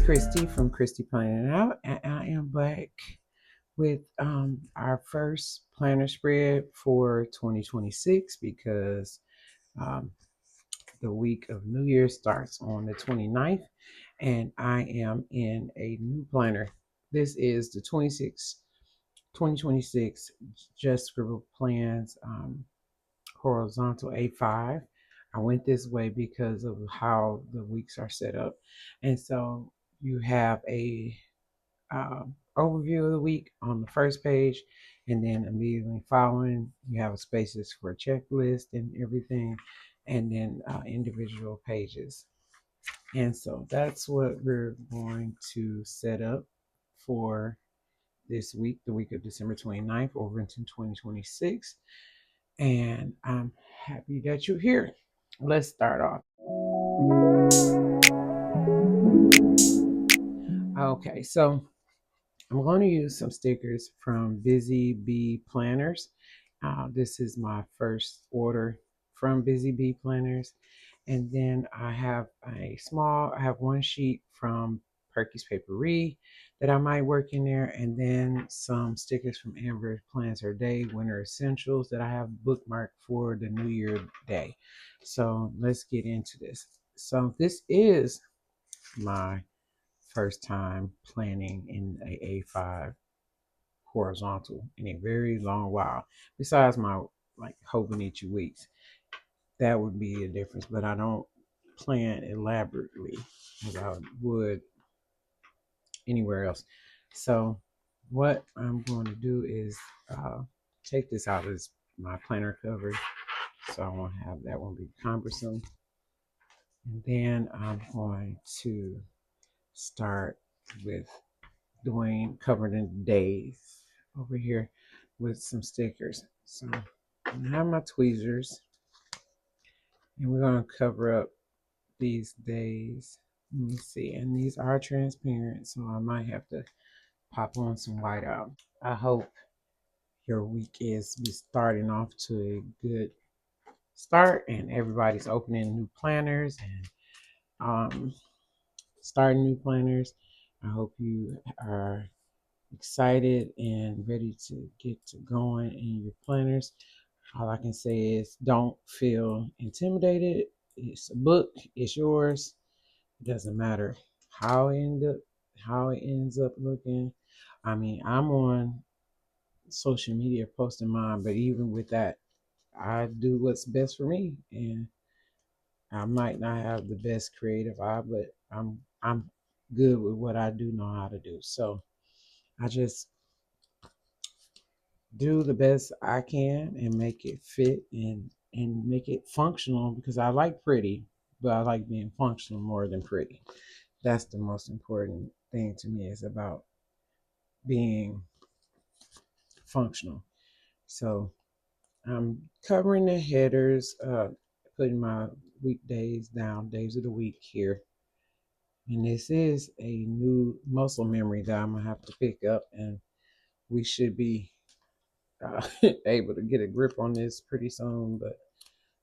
Christy from Christy Planning Out, and I am back with our first planner spread for 2026 because um, the week of New Year starts on the 29th, and I am in a new planner. This is the 2026 Just Scribble Plans horizontal A5. I went this way because of how the weeks are set up. And so you have a overview of the week on the first page, and then immediately following, you have spaces for a checklist and everything, and then individual pages. And so that's what we're going to set up for this week, the week of December 29th, over into 2026. And I'm happy that you're here. Let's start off. Okay, so I'm going to use some stickers from Busy Bee Planners. This is my first order from Busy Bee Planners. And then I have I have one sheet from Perky's Papery that I might work in there. And then some stickers from Amber Plans Her Day Winter Essentials that I have bookmarked for the New Year day. So let's get into this. So this is my first time planning in a A5 horizontal in a very long while. Besides my like Hobonichi weeks, that would be a difference. But I don't plan elaborately as I would anywhere else. So what I'm going to do is take this out as my planner cover, so I won't have that one be cumbersome. And then I'm going to start with covering in days over here with some stickers. So I have my tweezers, and we're going to cover up these days. Let me see, and these are transparent, so I might have to pop on some white out. I hope your week is starting off to a good start, and everybody's opening new planners and starting new planners. I hope you are excited and ready to get to going in your planners. All I can say is don't feel intimidated. It's a book, it's yours. It doesn't matter how it ends up looking. I mean, I'm on social media posting mine, but even with that, I do what's best for me, and I might not have the best creative eye, but I'm good with what I do know how to do. So I just do the best I can and make it fit and make it functional, because I like pretty, but I like being functional more than pretty. That's the most important thing to me, is about being functional. So I'm covering the headers, putting my weekdays down, days of the week here. And this is a new muscle memory that I'm gonna have to pick up, and we should be able to get a grip on this pretty soon. But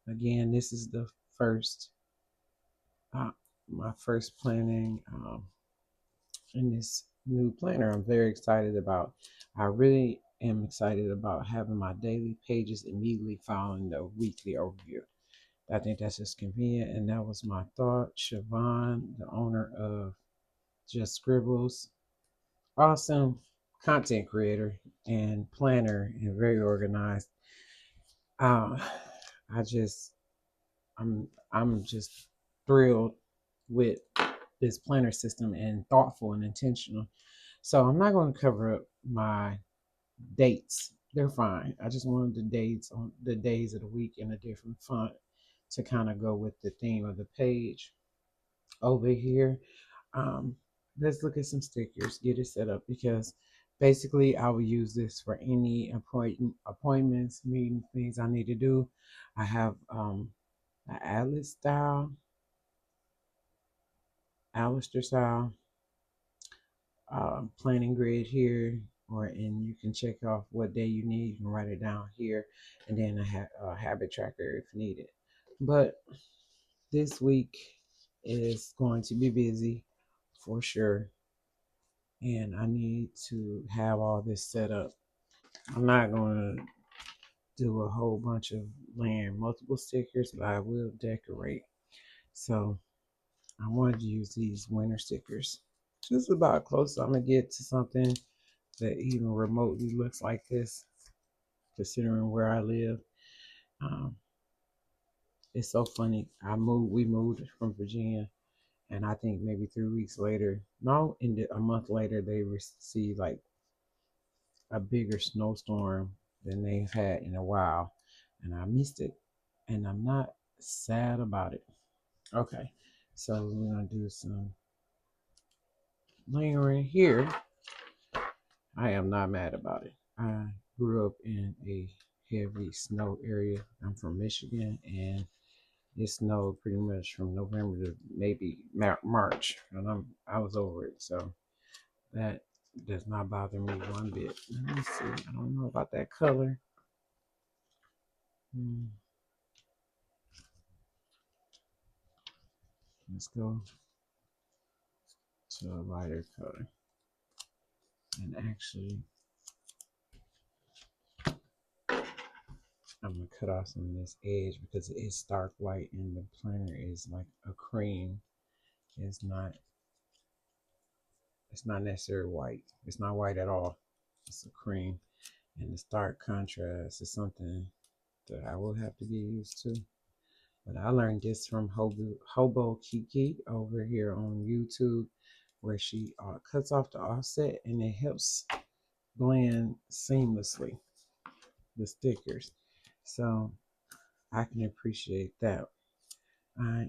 again, this is the first, uh, my first planning in this new planner. I'm very excited about. I really am excited about having my daily pages immediately following the weekly overview. I think that's just convenient, and that was my thought. Siobhan, the owner of Just Scribbles, awesome content creator and planner, and very organized. Uh, I just I'm just thrilled with this planner system, and thoughtful and intentional. So I'm not going to cover up my dates. They're fine. I just wanted the dates on the days of the week in a different font to kind of go with the theme of the page. Over here, um, let's look at some stickers, get it set up, because basically I will use this for any appointments, meeting, things I need to do. I have an Alistair style planning grid here, and you can check off what day you need. You can write it down here, and then a habit tracker if needed. But this week is going to be busy for sure. And I need to have all this set up. I'm not going to do a whole bunch of laying multiple stickers, but I will decorate. So I wanted to use these winter stickers. Just about close I'm going to get to something that even remotely looks like this, considering where I live. Um, it's so funny. We moved from Virginia, and I think maybe 3 weeks later, no, a month later, they received like a bigger snowstorm than they've had in a while, and I missed it, and I'm not sad about it. Okay, so we're gonna do some layering here. I am not mad about it. I grew up in a heavy snow area. I'm from Michigan, and it snowed pretty much from November to maybe March, and I was over it. So that does not bother me one bit. Let me see. I don't know about that color. Let's go to a lighter color. And actually, I'm gonna cut off some of this edge because it's stark white and the planner is like a cream. It's not necessarily white. It's not white at all. It's a cream. And the stark contrast is something that I will have to get used to. But I learned this from Hobo Kiki over here on YouTube, where she cuts off the offset and it helps blend seamlessly the stickers. So I can appreciate that. I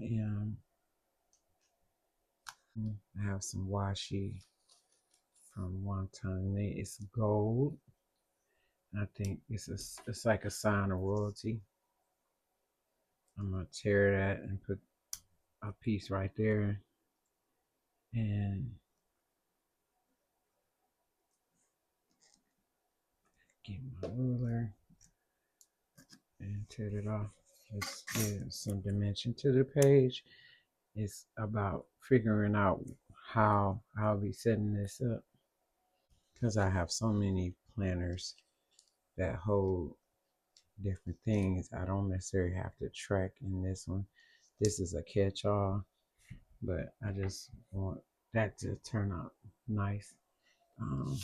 have some washi from one time. It's gold. I think it's like a sign of royalty. I'm gonna tear that and put a piece right there, and get my ruler and tear it off. Let's give some dimension to the page. It's about figuring out how I'll be setting this up, because I have so many planners that hold different things. I don't necessarily have to track in this one. This is a catch-all, but I just want that to turn out nice. Um,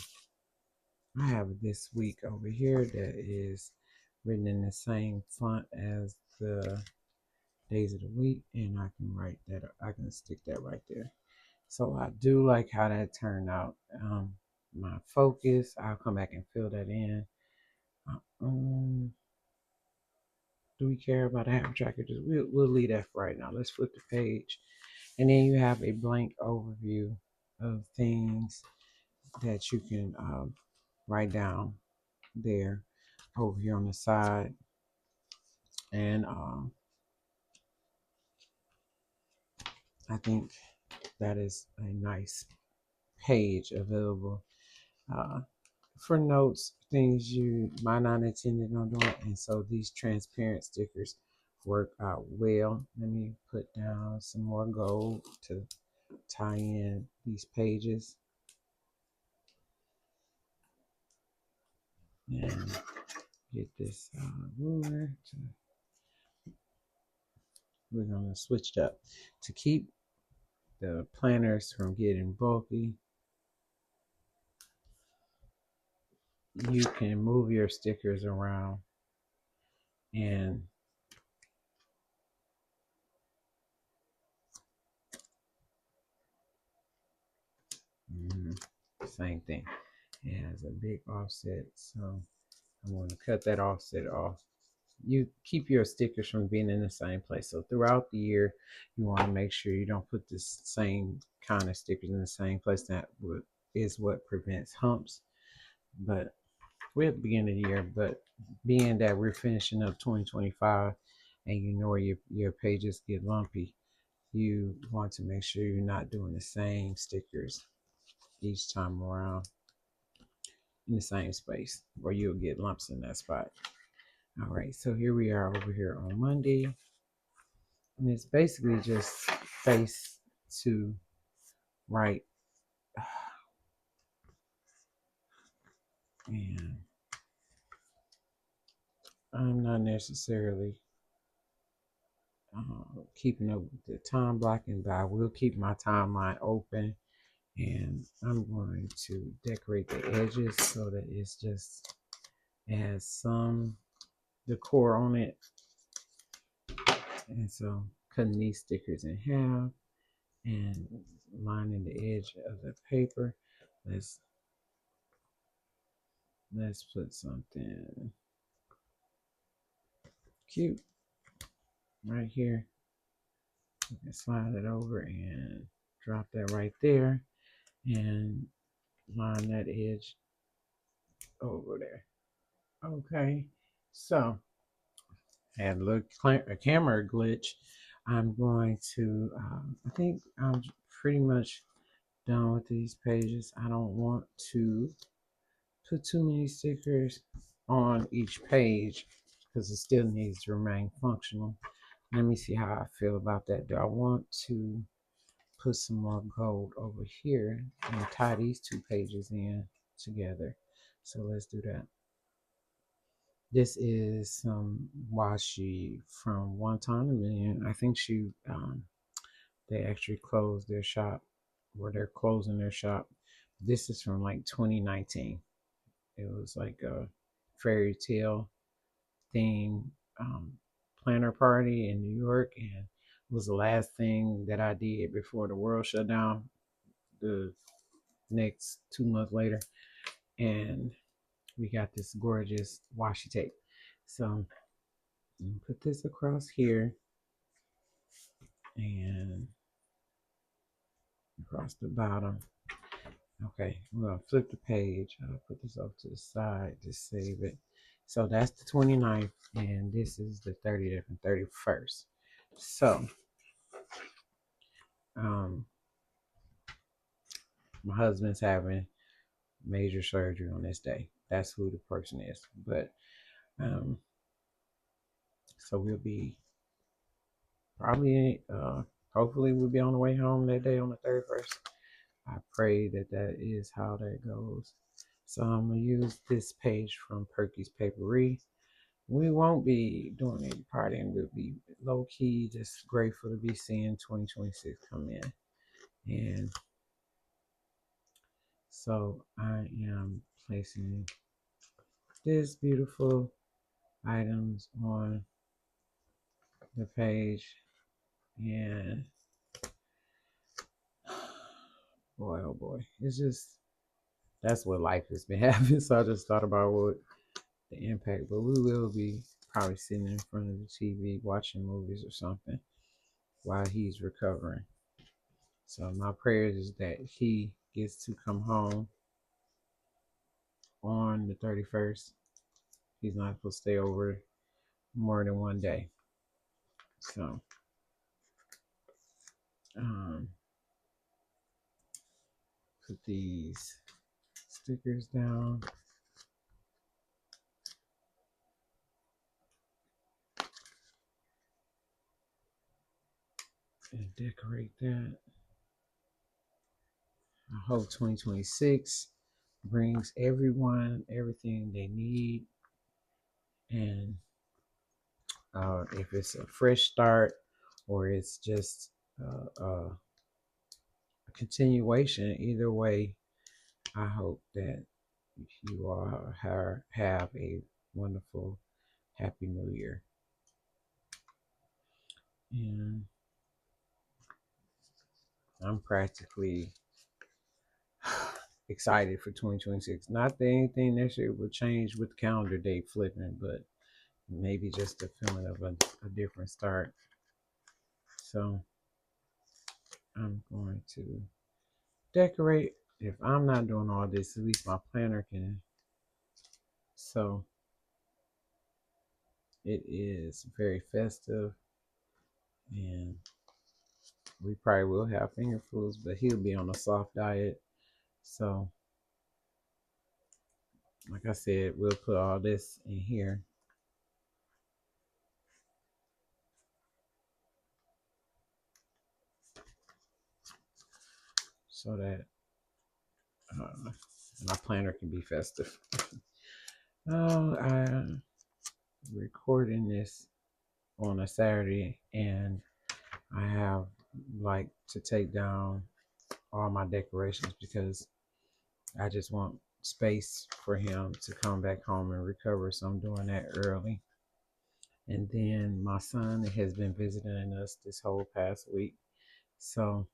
I have this week over here that is written in the same font as the days of the week, and I can write that. I can stick that right there. So I do like how that turned out. My focus, I'll come back and fill that in. Um, do we care about a half tracker? We'll leave that for right now. Let's flip the page, and then you have a blank overview of things that you can write down there over here on the side. And I think that is a nice page available for notes, things you might not intended on doing. And so these transparent stickers work out well. Let me put down some more gold to tie in these pages. And get this ruler to, we're going to switch it up to keep the planners from getting bulky. You can move your stickers around and same thing. It has a big offset, so I'm going to cut that offset off. You keep your stickers from being in the same place. So throughout the year, you want to make sure you don't put the same kind of stickers in the same place. That is what prevents humps. But we're at the beginning of the year, but being that we're finishing up 2025 and you know your pages get lumpy, you want to make sure you're not doing the same stickers each time around in the same space, or you'll get lumps in that spot. All right, so here we are over here on Monday, and it's basically just face to right. And I'm not necessarily keeping up with the time blocking, but I will keep my timeline open. And I'm going to decorate the edges so that it's just, it has some decor on it. And so cutting these stickers in half and lining the edge of the paper. Let's put something cute right here. You can slide it over and drop that right there and line that edge over there. Okay, so had a camera glitch. I'm going to, I think I'm pretty much done with these pages. I don't want to put too many stickers on each page because it still needs to remain functional. Let me see how I feel about that. Do I want to put some more gold over here and tie these two pages in together? So let's do that. This is some washi from One Time a Million. I think they actually closed their shop, or they're closing their shop. This is from like 2019. It was like a fairy tale theme planner party in New York, and it was the last thing that I did before the world shut down the next 2 months later. And we got this gorgeous washi tape. So put this across here and across the bottom. Okay, I'm gonna flip the page. I'll put this off to the side to save it. So that's the 29th, and this is the 30th and 31st. So, um, my husband's having major surgery on this day. That's who the person is. But, um, so we'll be probably, hopefully, we'll be on the way home that day on the 31st. I pray that that is how that goes. So I'm gonna use this page from Perky's Papery. We won't be doing any partying. We'll be low key, just grateful to be seeing 2026 come in. And so I am placing this beautiful items on the page. And boy, oh boy, it's just, that's what life has been having. So I just thought about what the impact, but we will be probably sitting in front of the TV watching movies or something while he's recovering. So my prayers is that he gets to come home on the 31st. He's not supposed to stay over more than one day. So um, put these stickers down. And decorate that. I hope 2026 brings everyone everything they need. And if it's a fresh start or it's just a continuation, either way, I hope that you all have a wonderful, happy new year. And I'm practically excited for 2026. Not that anything next year will change with the calendar date flipping, but maybe just a feeling of a different start. So I'm going to decorate. If I'm not doing all this, at least my planner can. So it is very festive, and we probably will have finger foods, but he'll be on a soft diet. So, like I said, we'll put all this in here. so that my planner can be festive. I'm recording this on a Saturday, and I have like to take down all my decorations because I just want space for him to come back home and recover. So I'm doing that early. And then my son has been visiting us this whole past week. So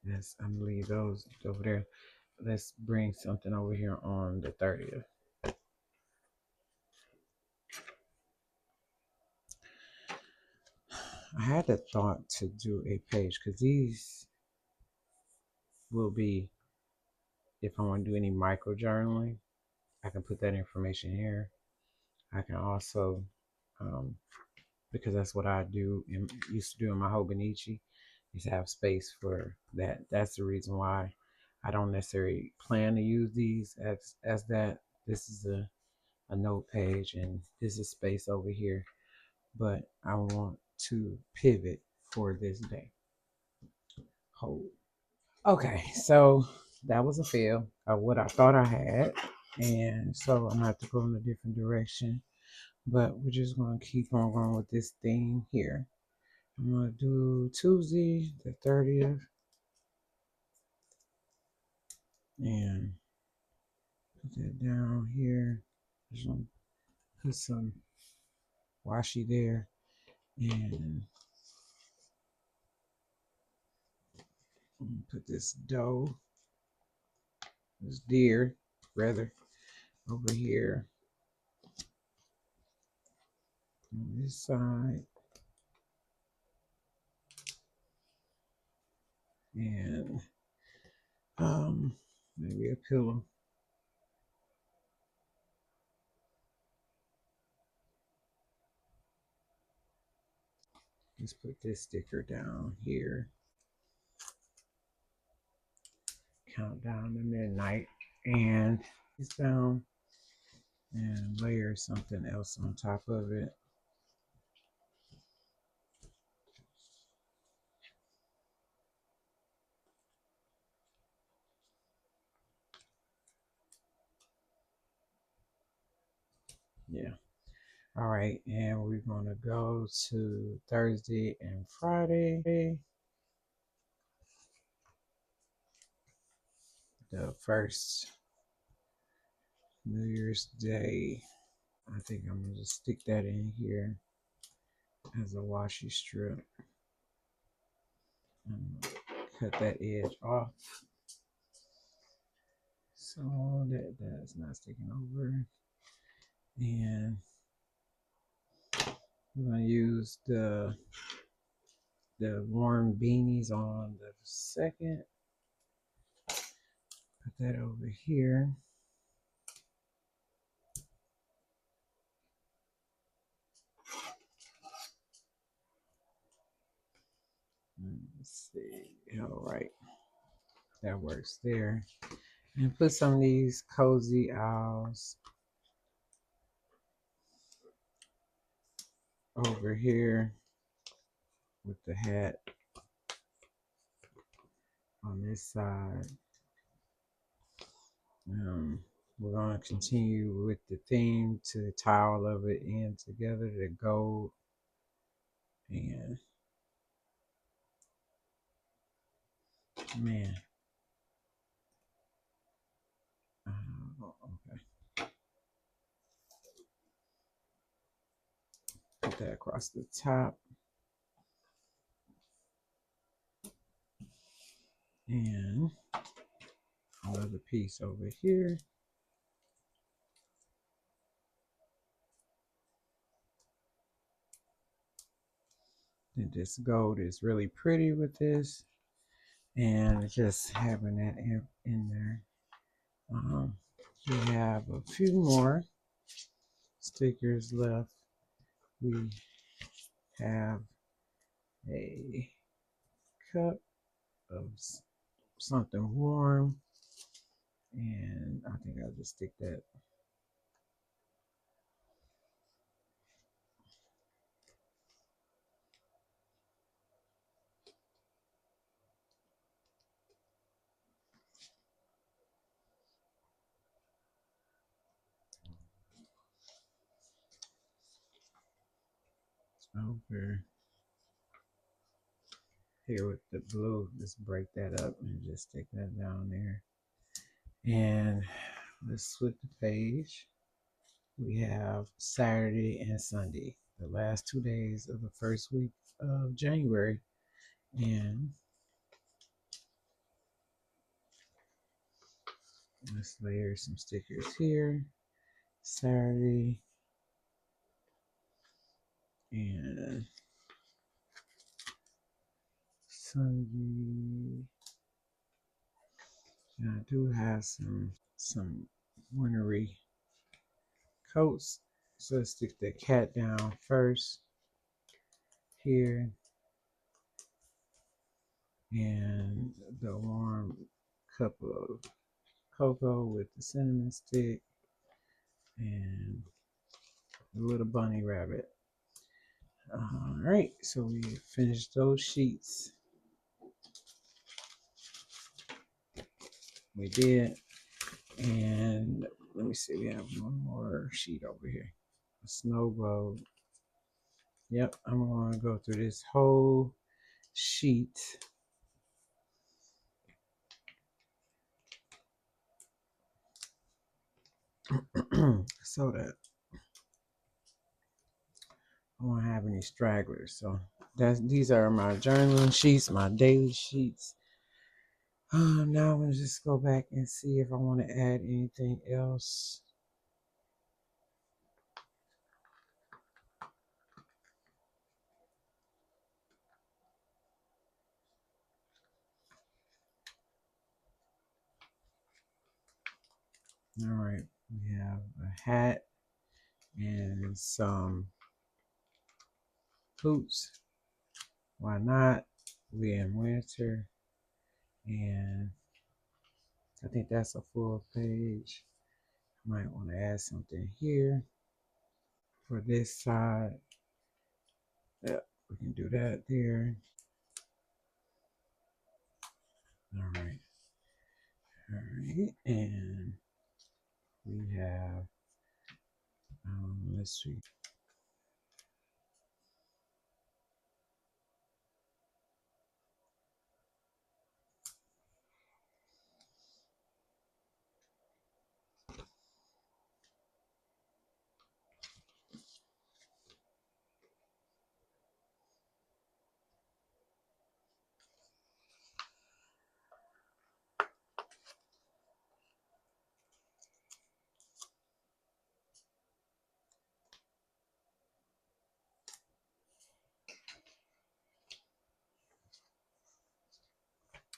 yes, I'm gonna leave those over there. Let's bring something over here on the 30th. I had the thought to do a page because these will be, if I want to do any micro journaling, I can put that information here. I can also, because that's what I do and used to do in my Hobonichi, is have space for that. That's the reason why I don't necessarily plan to use these as that. This is a note page and this is space over here, but I want to pivot for this day. Hold. Okay, so that was a fail of what I thought I had, and so I'm gonna have to go in a different direction. But we're just gonna keep on going with this theme here. I'm gonna do Tuesday the 30th, and put that down here. Just gonna put some washi there, and put this this deer, rather, over here on this side, and maybe a pillow. Let's put this sticker down here. Count down to midnight, and it's down, and layer something else on top of it. Yeah. All right, and we're gonna go to Thursday and Friday. The first New Year's Day. I think I'm gonna just stick that in here as a washi strip. Cut that edge off so that that's not sticking over. And we're gonna use the warm beanies on the second. Put that over here. Let's see. All right, that works there. And put some of these cozy owls over here with the hat on this side. We're going to continue with the theme to tie all of it in together, the gold. And man, okay. Put that across the top. And another piece over here. And this gold is really pretty with this. And just having that in there. We have a few more stickers left. We have a cup of something warm, and I think I'll just stick that. over here with the blue. Just break that up and just stick that down there. And let's flip the page. We have Saturday and Sunday, the last 2 days of the first week of January. And let's layer some stickers here. Saturday and Sunday. And I do have some wintry coats. So let's stick the cat down first here. And the warm cup of cocoa with the cinnamon stick and the little bunny rabbit. All right, so we finished those sheets. We did. And let me see, we have one more sheet over here. A snow globe. Yep, I'm going to go through this whole sheet. So that I won't have any stragglers. So these are my journaling sheets, my daily sheets. Now I'm going to just go back and see if I want to add anything else. All right, we have a hat and some boots. Why not? We're in winter, and I think that's a full page. Might want to add something here for this side. Yep, we can do that there. All right. All right, and we have, let's see.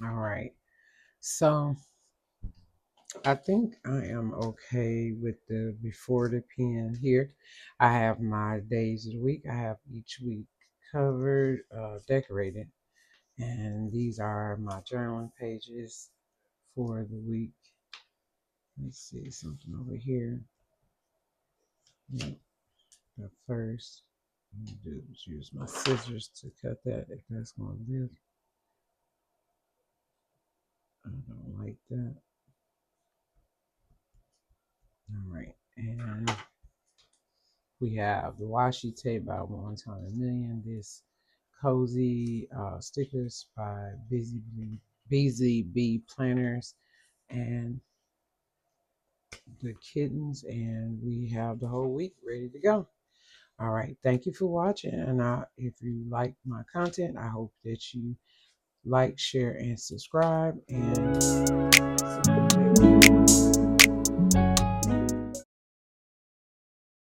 All right, so I think I am okay with the before the pen here. I have my days of the week. I have each week covered, decorated, and these are my journaling pages for the week. Let's see something over here. Yep, the first. I'm gonna do is use my scissors to cut that if that's gonna live. I don't like that. All right, and we have the washi tape by One Time a Million. This cozy stickers by Busy Bee Planners, and the kittens. And we have the whole week ready to go. All right, thank you for watching. And if you like my content, I hope that you like, share, and subscribe. And